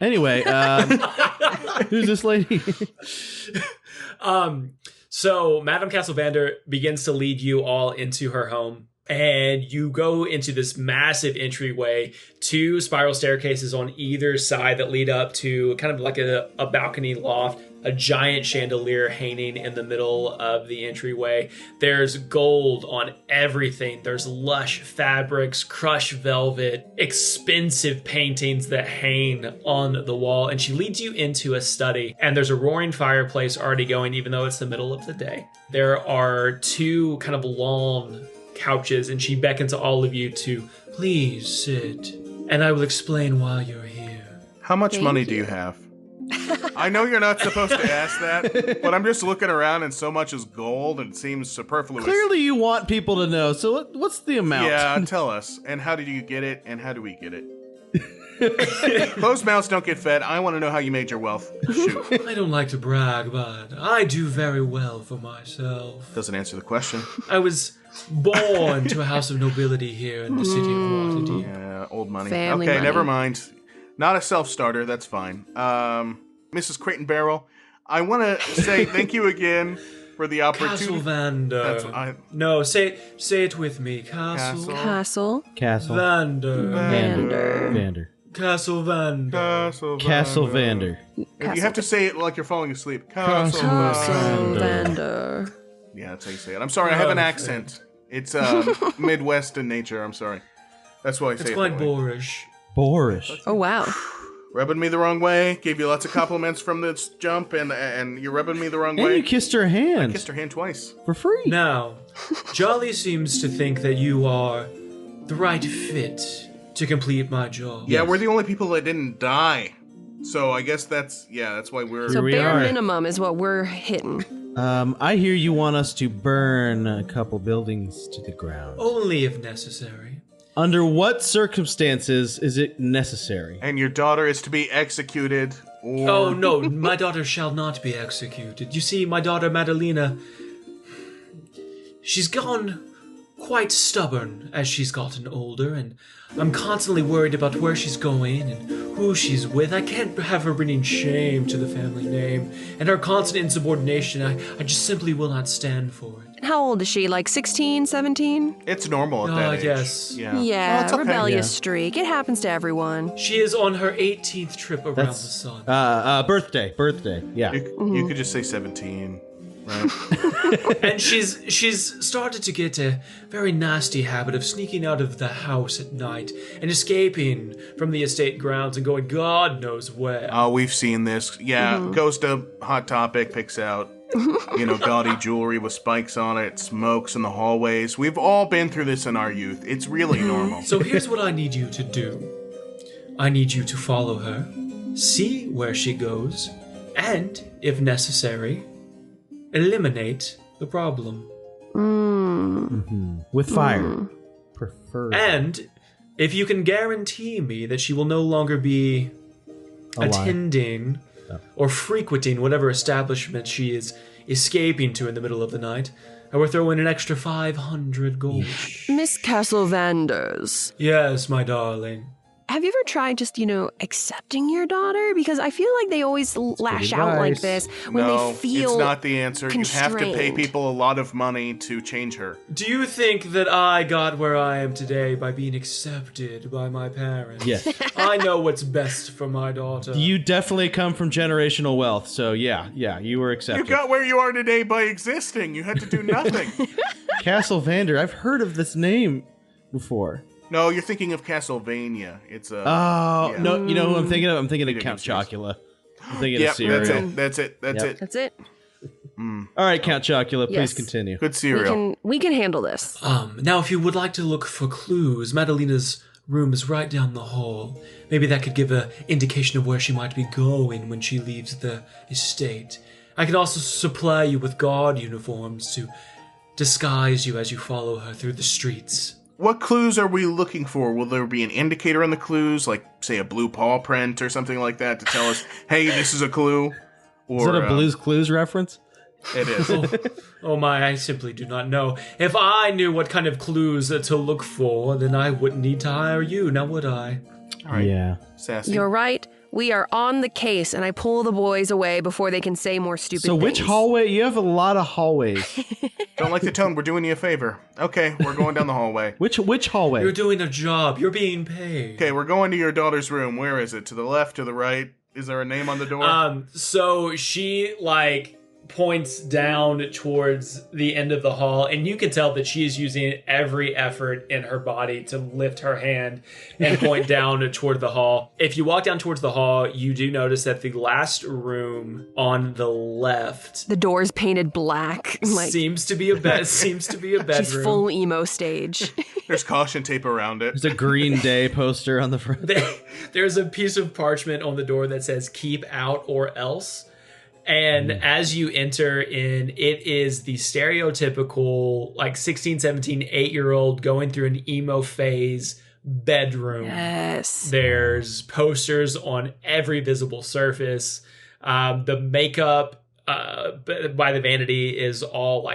Anyway, who's this lady? So Madame Castlevanders begins to lead you all into her home. And you go into this massive entryway, 2 spiral staircases on either side that lead up to kind of like a balcony loft, a giant chandelier hanging in the middle of the entryway. There's gold on everything. There's lush fabrics, crushed velvet, expensive paintings that hang on the wall. And she leads you into a study, and there's a roaring fireplace already going, even though it's the middle of the day. There are 2 kind of long couches, and she beckons all of you to please sit, and I will explain why you're here. How much money do you have? I know you're not supposed to ask that, but I'm just looking around and so much is gold and it seems superfluous. Clearly you want people to know, so what's the amount? Yeah, tell us. And how did you get it, and how do we get it? Closed mouths don't get fed. I want to know how you made your wealth. Shoot. I don't like to brag, but I do very well for myself. Doesn't answer the question. I was born to a house of nobility here in the city of Waterdeep. Yeah, old money. Family Okay, money. never mind. Not a self-starter, that's fine. Mrs. Crate and Barrel, I want to say thank you again for the opportunity. Castlevanders. No, say it with me. Castle. Vander. Castlevanders. You have to say it like you're falling asleep. Castlevanders. Yeah, that's how you say it. I'm sorry, I have an accent. It's Midwest in nature, I'm sorry. That's why I say It's it. quite that way. Boorish. Oh, wow. Rubbing me the wrong way. Gave you lots of compliments from this jump, and you're rubbing me the wrong And way. you kissed her hand. I kissed her hand twice. For free. Now, Jolly seems to think that you are the right fit to complete my job. Yeah, we're the only people that didn't die. So I guess that's why we're... So we bare are. minimum is what we're hitting. I hear you want us to burn a couple buildings to the ground. Only if necessary. Under what circumstances is it necessary? And your daughter is to be executed, or... Oh, no, my daughter shall not be executed. You see, my daughter, Madalena, she's gone quite stubborn as she's gotten older, and I'm constantly worried about where she's going and who she's with. I can't have her bringing shame to the family name, and her constant insubordination, I just simply will not stand for it. And how old is she? Like 16, 17? It's normal at that age. Yes. Yeah. Yeah, Oh, it's okay. rebellious streak. It happens to everyone. She is on her 18th trip around the sun. Birthday. Yeah. You could just say 17, right? And she's started to get a very nasty habit of sneaking out of the house at night and escaping from the estate grounds and going God knows where. Oh, we've seen this. Yeah, goes to Hot Topic, picks out, gaudy jewelry with spikes on it, smokes in the hallways. We've all been through this in our youth. It's really normal. So here's what I need you to do. I need you to follow her, see where she goes, and, if necessary, eliminate the problem. With fire. Preferred. And if you can guarantee me that she will no longer be attending or frequenting whatever establishment she is escaping to in the middle of the night, I will throw in an extra 500 gold. Miss Castlevanders, Yes, my darling. have you ever tried just, accepting your daughter? Because I feel like they always lash out like this when they feel it's not the answer. constrained. You have to pay people a lot of money to change her. Do you think that I got where I am today by being accepted by my parents? Yes. I know what's best for my daughter. You definitely come from generational wealth, so yeah, you were accepted. You got where you are today by existing. You had to do nothing. Castlevanders, I've heard of this name before. No, you're thinking of Castlevania. It's a... no, you know who I'm thinking of? I'm thinking of Count Chocula. I'm thinking of cereal. That's it. That's it. All right, Count Chocula, please continue. Good cereal. We can handle this. Now, if you would like to look for clues, Madalena's room is right down the hall. Maybe that could give an indication of where she might be going when she leaves the estate. I can also supply you with guard uniforms to disguise you as you follow her through the streets. What clues are we looking for? Will there be an indicator on the clues, like, say, a blue paw print or something like that to tell us, hey, this is a clue? Or, is that a Blue's Clues reference? It is. Oh my, I simply do not know. If I knew what kind of clues to look for, then I wouldn't need to hire you, now would I? All right. Yeah. Sassy. You're right. We are on the case, and I pull the boys away before they can say more stupid things. So which hallway? You have a lot of hallways. Don't like the tone. We're doing you a favor. Okay, we're going down the hallway. Which hallway? You're doing a job. You're being paid. Okay, we're going to your daughter's room. Where is it? To the left, to the right? Is there a name on the door? So she, points down towards the end of the hall, and you can tell that she is using every effort in her body to lift her hand and point down toward the hall. If you walk down towards the hall, you do notice that the last room on the left, the door's painted black. Seems to be a bedroom. She's full emo stage. There's caution tape around it. There's a Green Day poster on the front. There's a piece of parchment on the door that says "Keep out or else." And as you enter in, it is the stereotypical, 16, 17, 8-year-old going through an emo phase bedroom. Yes. There's posters on every visible surface. The makeup by the vanity is all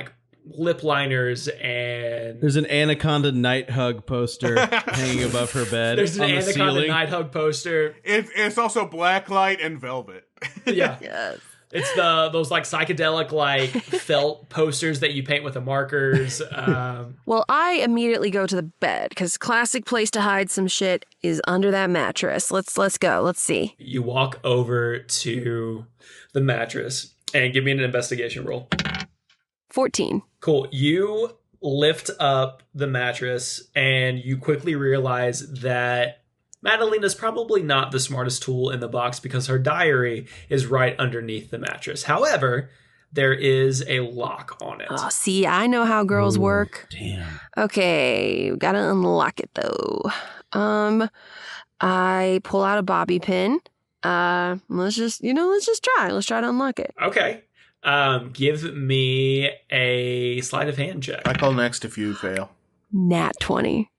lip liners, and there's an Anaconda Night Hug poster hanging above her bed. There's an Anaconda ceiling. Night Hug poster. It's also blacklight and velvet. Yeah. Yes. It's those psychedelic felt posters that you paint with the markers. Well, I immediately go to the bed because classic place to hide some shit is under that mattress. Let's go. Let's see. You walk over to the mattress and give me an investigation roll. 14. Cool. You lift up the mattress and you quickly realize that Madalena's probably not the smartest tool in the box because her diary is right underneath the mattress. However, there is a lock on it. Oh, see, I know how girls work. Damn. Okay, gotta unlock it though. I pull out a bobby pin. Let's just try. Let's try to unlock it. Okay. Give me a sleight of hand check. I call next if you fail. Nat 20.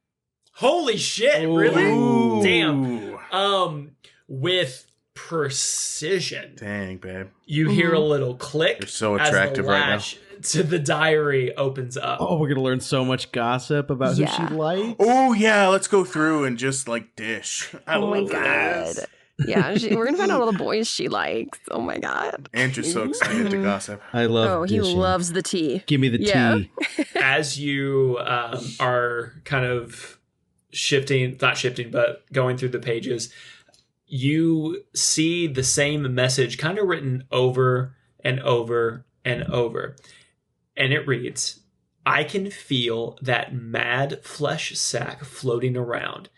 Holy shit, Ooh. really? Damn. With precision. Dang, babe. You hear a little click. You're so attractive right now. To the diary opens up. Oh, we're gonna learn so much gossip about who she likes. Oh yeah, let's go through and just dish. Oh my god. Yeah, we're gonna find out all the boys she likes. Oh my god. Andrew's so excited to gossip. I love. Oh, he dishing. loves the tea. Give me the tea. As you are kind of going through the pages, you see the same message kind of written over and over and over. And it reads, "I can feel that mad flesh sack floating around.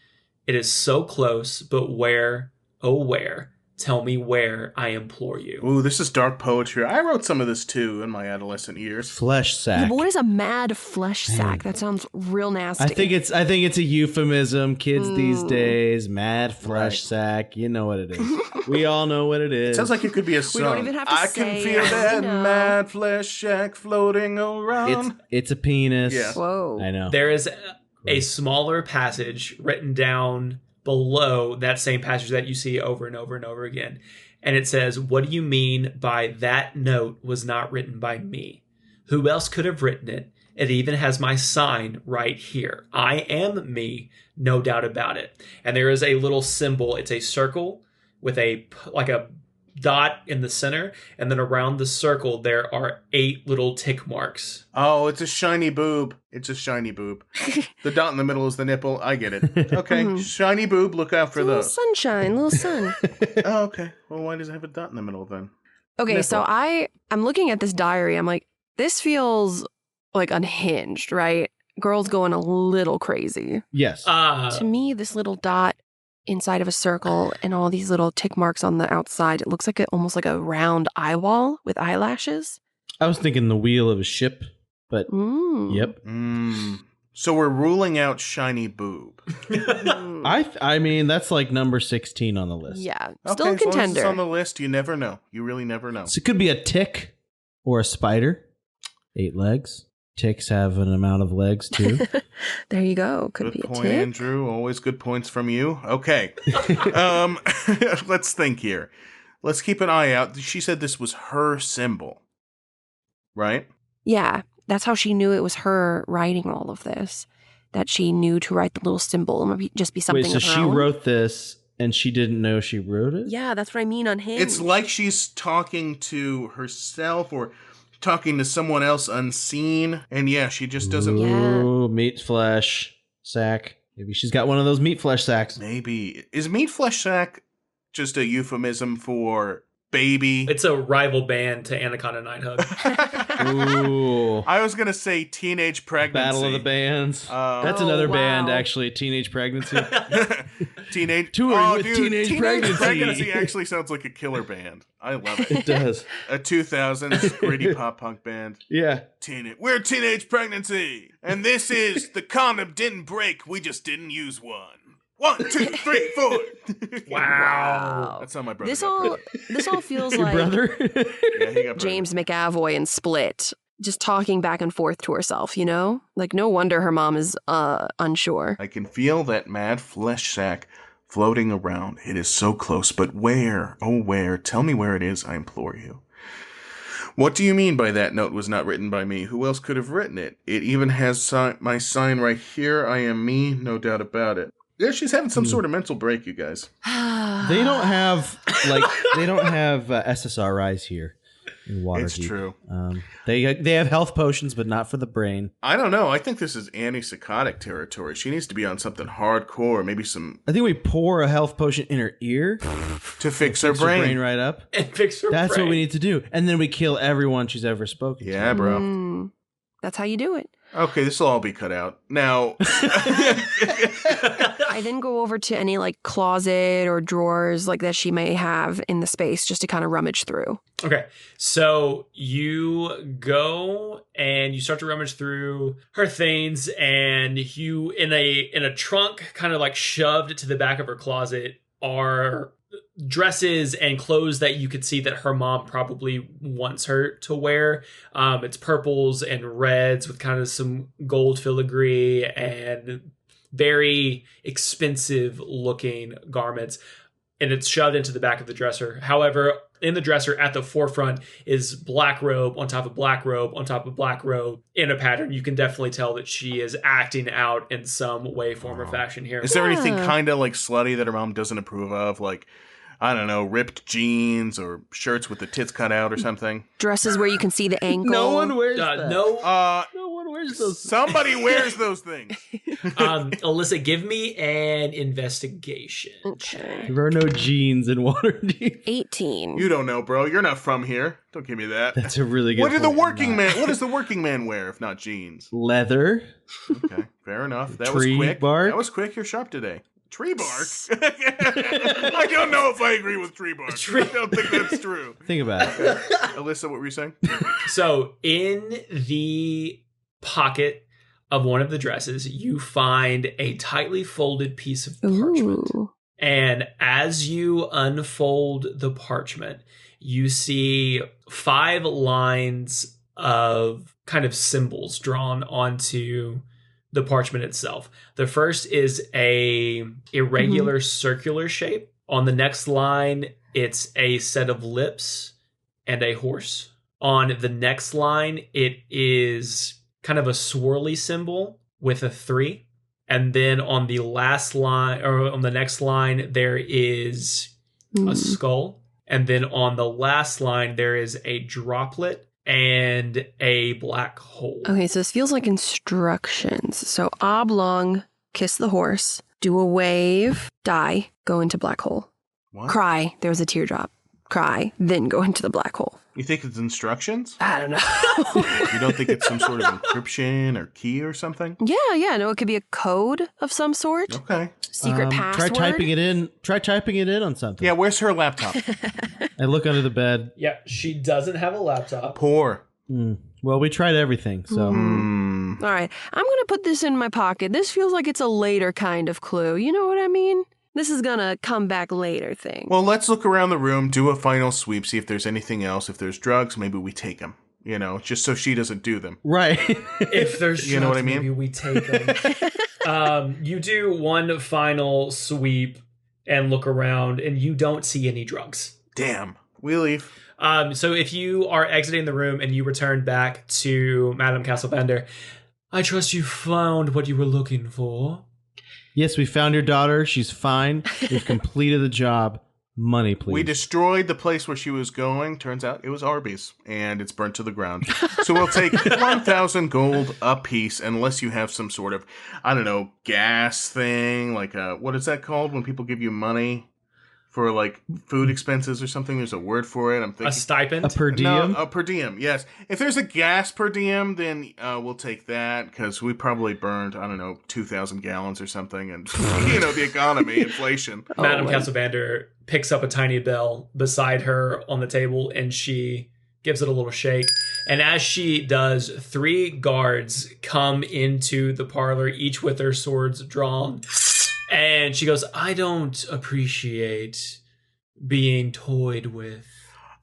It is so close, but where, oh where? Tell me where, I implore you." Ooh, this is dark poetry. I wrote some of this too in my adolescent years. Flesh sack. Yeah, but what is a mad flesh sack? That sounds real nasty. I think it's a euphemism. Kids these days, mad flesh sack. You know what it is. We all know what it is. Sounds like it could be a song. We don't even have to I say can feel it. that No. mad flesh sack floating around. It's a penis. Yeah. Whoa. I know. There is a smaller passage written down below that same passage that you see over and over and over again. And it says, "What do you mean by that note was not written by me? Who else could have written it? It even has my sign right here. I am me, no doubt about it. And there is a little symbol. It's a circle with a dot in the center, and then around the circle there are 8 little tick marks. Oh, it's a shiny boob. It's a shiny boob. The dot in the middle is the nipple. I get it. Okay, shiny boob. Look out for little those. Sunshine, little sun. Oh, okay. Well, why does it have a dot in the middle then? Okay, Nipple. so I'm looking at this diary. I'm like, this feels like unhinged, right? Girl's going a little crazy. Yes. To me, this little dot inside of a circle and all these little tick marks on the outside, it looks like almost like a round eye wall with eyelashes. I was thinking the wheel of a ship, but yep. So we're ruling out shiny boob. I mean, that's like number 16 on the list. Yeah, Okay, still a as long as contender. it's on the list, you never know. You really never know. So it could be a tick or a spider. 8 legs. Ticks have an amount of legs too. There you go. Could Good be a point, tick. Andrew. Always good points from you. Okay. Let's think here. Let's keep an eye out. She said this was her symbol, right? Yeah, that's how she knew it was her writing all of this. That she knew to write the little symbol. It might just be something Wait, so of her she own. wrote this and she didn't know she wrote it? Yeah, that's what I mean on him. It's like she's talking to herself or talking to someone else unseen. And yeah, she just doesn't... Ooh, meat flesh sack. Maybe she's got one of those meat flesh sacks. Maybe. Is meat flesh sack just a euphemism for baby? It's a rival band to Anaconda Nighthug. Ooh. I was going to say teenage pregnancy. Battle of the Bands. That's another band, actually. Teenage Pregnancy. Touring with Teenage Pregnancy. Pregnancy actually sounds like a killer band. I love it. It does. A 2000s gritty pop punk band. Yeah. We're Teenage Pregnancy, and this is the condom didn't break. We just didn't use one. 1, 2, 3, 4. Wow. That's how my brother. This all feels Your like brother? Yeah, he got James McAvoy in Split, just talking back and forth to herself, you know? Like, no wonder her mom is unsure. I can feel that mad flesh sack floating around. It is so close, but where? Oh, where? Tell me where it is, I implore you. What do you mean by that note was not written by me? Who else could have written it? It even has my sign right here. I am me, no doubt about it. Yeah, she's having some sort of mental break, you guys. They don't have SSRIs here in Waterdeep. It's true. They have health potions, but not for the brain. I don't know. I think this is antipsychotic territory. She needs to be on something hardcore, maybe some... I think we pour a health potion in her ear to fix her brain. Right up. And fix her That's brain. what we need to do. And then we kill everyone she's ever spoken to. Yeah, bro. That's how you do it. Okay, this will all be cut out. Now... I then go over to any like closet or drawers like that she may have in the space just to kind of rummage through. Okay, so you go and you start to rummage through her things, and you in a trunk, kind of like shoved to the back of her closet, are dresses and clothes that you could see that her mom probably wants her to wear. It's purples and reds with kind of some gold filigree and very expensive looking garments, and it's shoved into the back of the dresser. However, in the dresser at the forefront is black robe on top of black robe on top of black robe in a pattern. You can definitely tell that she is acting out in some way, form, or fashion here. Is there anything kind of like slutty that her mom doesn't approve of? Like, I don't know, ripped jeans or shirts with the tits cut out or something? Dresses where you can see the ankle. No one wears that. No one wears those. Somebody wears those things. Alyssa, give me an investigation. Okay. There are no jeans in Waterdeep. 18. You don't know, bro. You're not from here. Don't give me that. That's a really good What does the point. working man wear if not jeans? Leather. Okay, fair enough. That Tree was quick. bark? That was quick. You're sharp today. Tree bark? I don't know if I agree with tree bark. I don't think that's true. Think about it. Alyssa, what were you saying? So in the pocket of one of the dresses, you find a tightly folded piece of parchment. Ooh. And as you unfold the parchment, you see 5 lines of kind of symbols drawn onto the parchment itself. The first is a irregular circular shape. On the next line, it's a set of lips and a horse. On the next line, it is kind of a swirly symbol with a 3. And then on the last line, or on the next line, there is a skull. And then on the last line, there is a droplet and a black hole. Okay, so this feels like instructions. So oblong, kiss the horse, do a wave, die, go into black hole. What? Cry, there was a teardrop. Cry, then go into the black hole. You think it's instructions? I don't know. You don't think it's some sort of encryption or key or something? Yeah, no, it could be a code of some sort. Okay. Secret password. Try typing it in on something. Yeah, where's her laptop? I look under the bed. Yeah, she doesn't have a laptop. Poor. Well, we tried everything, so. All right, I'm going to put this in my pocket. This feels like it's a later kind of clue. You know what I mean? This is going to come back later thing. Well, let's look around the room, do a final sweep, see if there's anything else. If there's drugs, maybe we take them. You know, just so she doesn't do them. Right. If there's drugs, you know what I mean? Maybe we take them. You do one final sweep and look around, and you don't see any drugs. Damn. We leave. So if you are exiting the room and you return back to Madame Castlevanders, I trust you found what you were looking for. Yes, we found your daughter. She's fine. We've completed the job. Money, please. We destroyed the place where she was going. Turns out it was Arby's, and it's burnt to the ground. So we'll take 1,000 gold apiece, unless you have some sort of, I don't know, gas thing. Like, what is that called when people give you money for, like, food expenses or something? There's a word for it. I'm thinking. A stipend? A per diem? No, a per diem, yes. If there's a gas per diem, then we'll take that, because we probably burned, I don't know, 2,000 gallons or something, and, you know, the economy, inflation. Madame Castlevanders picks up a tiny bell beside her on the table, and she gives it a little shake. And as she does, 3 guards come into the parlor, each with their swords drawn. And she goes, I don't appreciate being toyed with.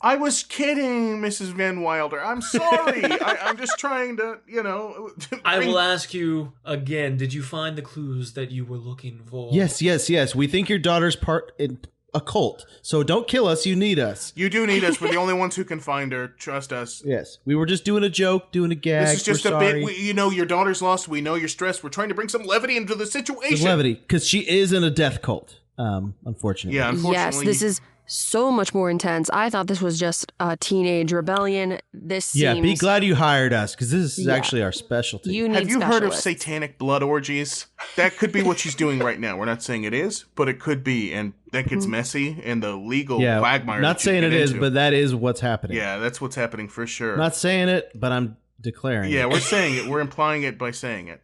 I was kidding, Mrs. Van Wilder. I'm sorry. I'm just trying to, you know. I will ask you again, did you find the clues that you were looking for? Yes. We think your daughter's part in a cult. So don't kill us. You need us. You do need us. We're the only ones who can find her. Trust us. Yes. We were just doing a joke, doing a gag. This is just we're a sorry. bit. You know, your daughter's lost. We know you're stressed. We're trying to bring some levity into the situation. Some levity, because she is in a death cult, unfortunately. Yeah, unfortunately. Yes, this is so much more intense. I thought this was just a teenage rebellion. This seems... Yeah, be glad you hired us, because this is actually our specialty. You need Have you heard of specialists. satanic blood orgies? That could be what she's doing right now. We're not saying it is, but it could be, and that gets messy, and the legal quagmire. Not that you saying get it is, into. but that is what's happening. Yeah, that's what's happening for sure. Not saying it, but I'm declaring Yeah, it. we're saying it. We're implying it by saying it.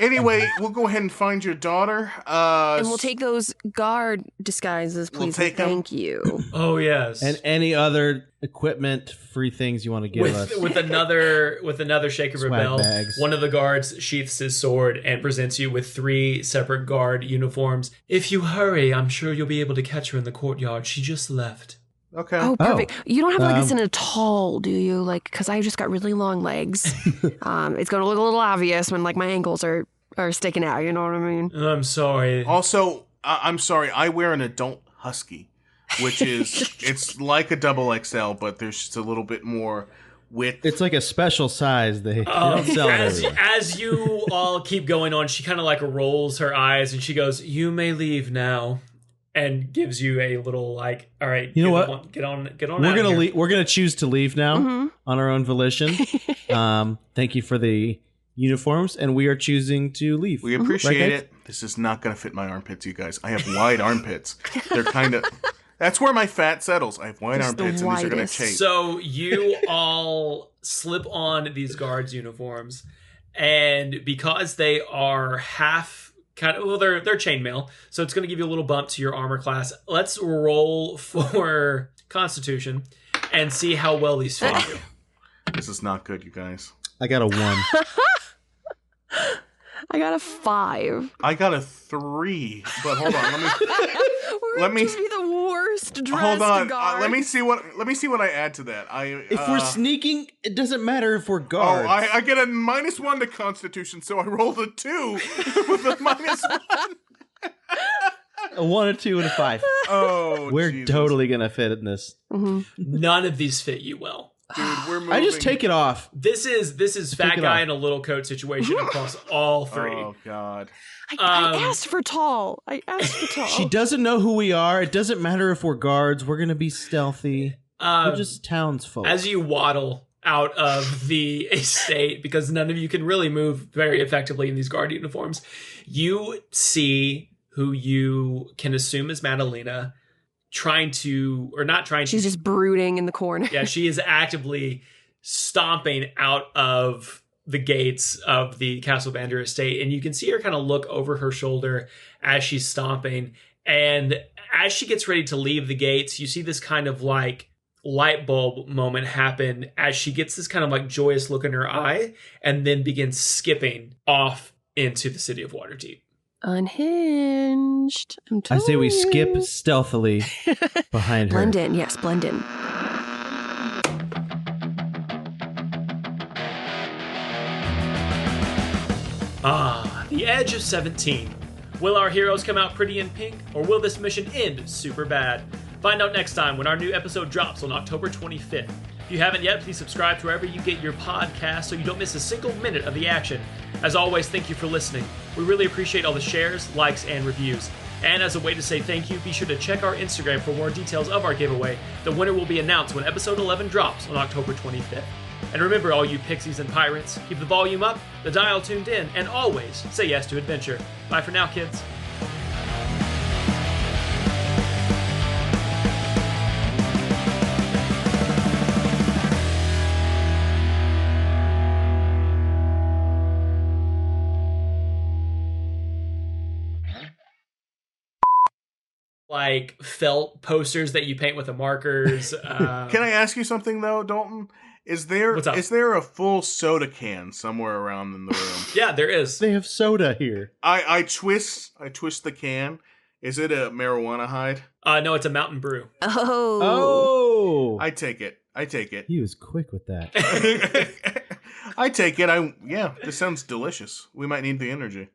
Anyway, we'll go ahead and find your daughter. And we'll take those guard disguises, please. take them. Thank you. Oh, yes. And any other equipment, free things you want to give us. With another shake of her Swag bell, bags. one of the guards sheaths his sword and presents you with 3 separate guard uniforms. If you hurry, I'm sure you'll be able to catch her in the courtyard. She just left. Okay. Oh, perfect. You don't have like this in a tall, do you? Like, because I just got really long legs. It's going to look a little obvious when like my ankles are sticking out. You know what I mean? I'm sorry. Also, I'm sorry. I wear an adult husky, which is it's like a double XL, but there's just a little bit more width. It's like a special size. They don't sell it everywhere. As you all keep going on, she kind of like rolls her eyes and she goes, "You may leave now." And gives you a little like, all right, you know what? Get on. We're gonna leave. We're gonna choose to leave now on our own volition. Thank you for the uniforms, and we are choosing to leave. We appreciate it. This is not gonna fit my armpits, you guys. I have wide armpits. They're kind of. That's where my fat settles. I have wide armpits, and these are gonna chase. So you all slip on these guards' uniforms, and because they are half. They're chainmail, so it's going to give you a little bump to your armor class. Let's roll for Constitution and see how well these fit you. This is not good, you guys. I got a 1. I got a 5. I got a 3. But hold on, let me be the worst dressed hold on. guard. Let me see what I add to that. If we're sneaking, it doesn't matter if we're guards. Oh, I get a -1 to Constitution, so I rolled a 2 with a -1. A 1, a 2, and a 5. Oh, we're Jesus. totally gonna fit in this. None of these fit you well. Dude, we're moving. I just take it off. This is fat guy in a little coat situation across all three. Oh, God. I asked for tall. She doesn't know who we are. It doesn't matter if we're guards. We're going to be stealthy. We're just townsfolk. As you waddle out of the estate, because none of you can really move very effectively in these guard uniforms, you see who you can assume is Madalena She's just brooding in the corner. Yeah, she is actively stomping out of the gates of the Castlevanders estate, and you can see her kind of look over her shoulder as she's stomping. And as she gets ready to leave the gates, you see this kind of like light bulb moment happen as she gets this kind of like joyous look in her eye and then begins skipping off into the city of Waterdeep. Unhinged. I say we skip stealthily behind her. Blend in, yes, blend in. The edge of 17. Will our heroes come out pretty in pink, or will this mission end super bad? Find out next time when our new episode drops on October 25th. If you haven't yet, please subscribe to wherever you get your podcast so you don't miss a single minute of the action. As always, thank you for listening. We really appreciate all the shares, likes, and reviews. And as a way to say thank you, be sure to check our Instagram for more details of our giveaway. The winner will be announced when episode 11 drops on October 25th. And remember, all you pixies and pirates, keep the volume up, the dial tuned in, and always say yes to adventure. Bye for now, kids. Like felt posters that you paint with the markers. Can I ask you something though, Dalton? Is there a full soda can somewhere around in the room? Yeah, there is. They have soda here. I twist the can. Is it a marijuana hide? No, it's a Mountain Brew. Oh. I take it. He was quick with that. I take it. This sounds delicious. We might need the energy.